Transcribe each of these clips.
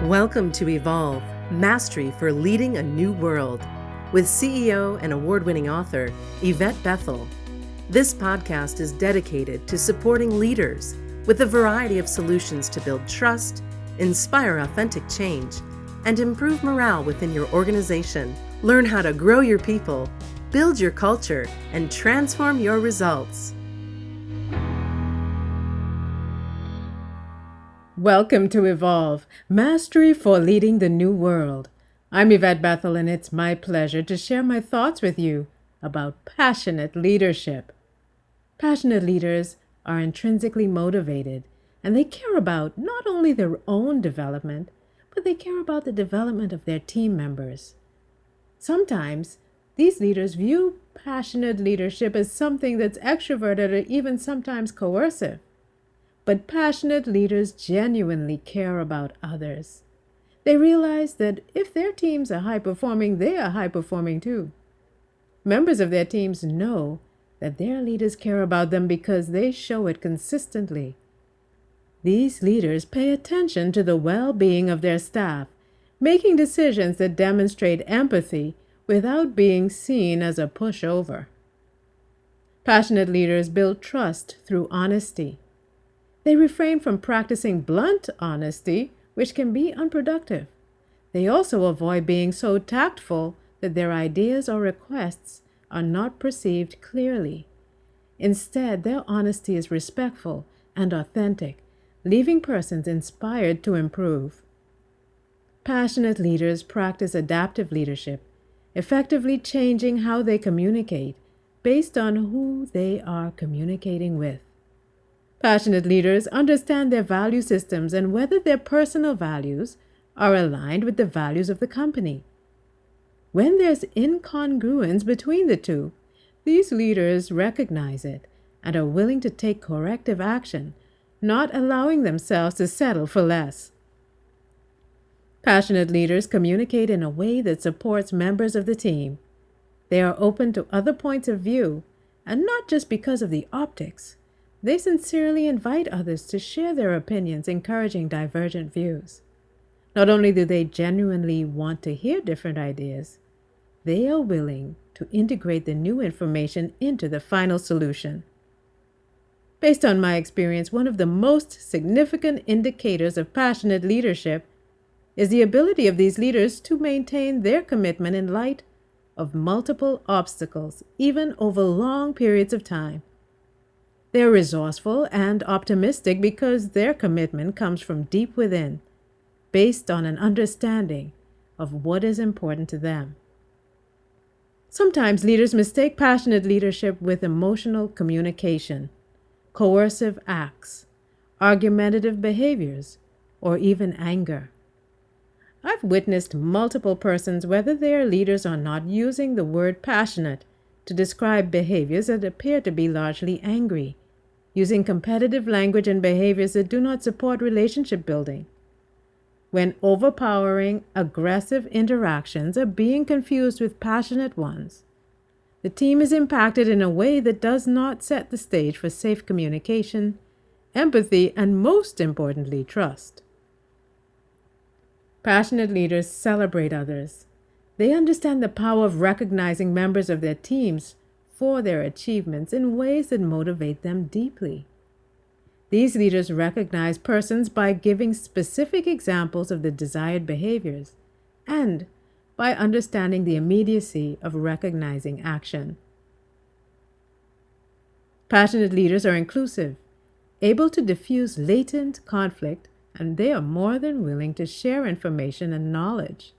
Welcome to Evolve, Mastery for Leading a New World, with CEO and award-winning author Yvette Bethel. This podcast is dedicated to supporting leaders with a variety of solutions to build trust, inspire authentic change, and improve morale within your organization. Learn how to grow your people, build your culture, and transform your results. Welcome to Evolve, Mastery for Leading the New World. I'm Yvette Bethel, and it's my pleasure to share my thoughts with you about passionate leadership. Passionate leaders are intrinsically motivated, and they care about not only their own development, but they care about the development of their team members. Sometimes, these leaders view passionate leadership as something that's extroverted or even sometimes coercive. But passionate leaders genuinely care about others. They realize that if their teams are high-performing, they are high-performing too. Members of their teams know that their leaders care about them because they show it consistently. These leaders pay attention to the well-being of their staff, making decisions that demonstrate empathy without being seen as a pushover. Passionate leaders build trust through honesty. They refrain from practicing blunt honesty, which can be unproductive. They also avoid being so tactful that their ideas or requests are not perceived clearly. Instead, their honesty is respectful and authentic, leaving persons inspired to improve. Passionate leaders practice adaptive leadership, effectively changing how they communicate based on who they are communicating with. Passionate leaders understand their value systems and whether their personal values are aligned with the values of the company. When there's incongruence between the two, these leaders recognize it and are willing to take corrective action, not allowing themselves to settle for less. Passionate leaders communicate in a way that supports members of the team. They are open to other points of view, and not just because of the optics. They sincerely invite others to share their opinions, encouraging divergent views. Not only do they genuinely want to hear different ideas, they are willing to integrate the new information into the final solution. Based on my experience, one of the most significant indicators of passionate leadership is the ability of these leaders to maintain their commitment in light of multiple obstacles, even over long periods of time. They're resourceful and optimistic because their commitment comes from deep within, based on an understanding of what is important to them. Sometimes leaders mistake passionate leadership with emotional communication, coercive acts, argumentative behaviors, or even anger. I've witnessed multiple persons, whether they are leaders or not, using the word passionate to describe behaviors that appear to be largely angry, using competitive language and behaviors that do not support relationship building. When overpowering, aggressive interactions are being confused with passionate ones, the team is impacted in a way that does not set the stage for safe communication, empathy, and most importantly, trust. Passionate leaders celebrate others. They understand the power of recognizing members of their teams for their achievements in ways that motivate them deeply. These leaders recognize persons by giving specific examples of the desired behaviors and by understanding the immediacy of recognizing action. Passionate leaders are inclusive, able to diffuse latent conflict, and they are more than willing to share information and knowledge.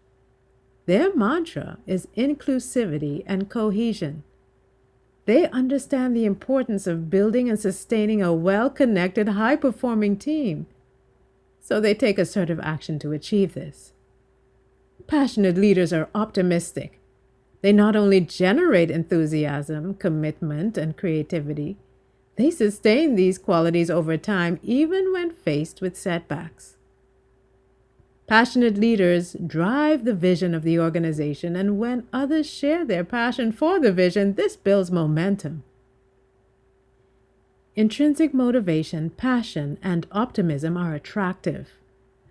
Their mantra is inclusivity and cohesion. They understand the importance of building and sustaining a well-connected, high-performing team, so they take assertive action to achieve this. Passionate leaders are optimistic. They not only generate enthusiasm, commitment, and creativity, they sustain these qualities over time, even when faced with setbacks. Passionate leaders drive the vision of the organization, and when others share their passion for the vision, this builds momentum. Intrinsic motivation, passion, and optimism are attractive.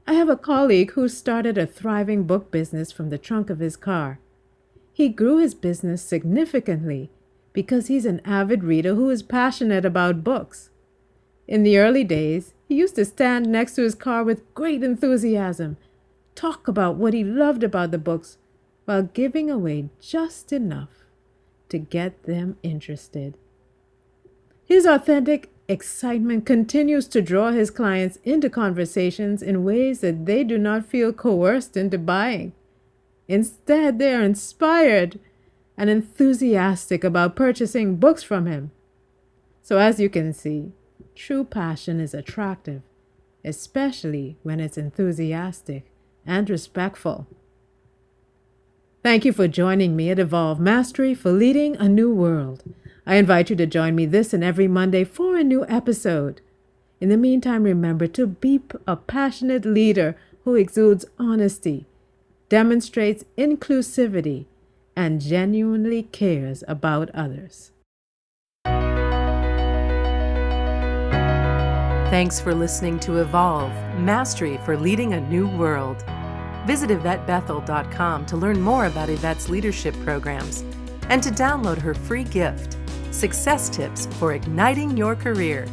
I have a colleague who started a thriving book business from the trunk of his car. He grew his business significantly because he's an avid reader who is passionate about books. In the early days, he used to stand next to his car with great enthusiasm, talk about what he loved about the books, while giving away just enough to get them interested. His authentic excitement continues to draw his clients into conversations in ways that they do not feel coerced into buying. Instead, they are inspired and enthusiastic about purchasing books from him. So as you can see, true passion is attractive, especially when it's enthusiastic and respectful. Thank you for joining me at Evolve Mastery for Leading a New World. I invite you to join me this and every Monday for a new episode. In the meantime, remember to be a passionate leader who exudes honesty, demonstrates inclusivity, and genuinely cares about others. Thanks for listening to Evolve Mastery for Leading a New World. Visit YvetteBethel.com to learn more about Yvette's leadership programs and to download her free gift, Success Tips for Igniting Your Career.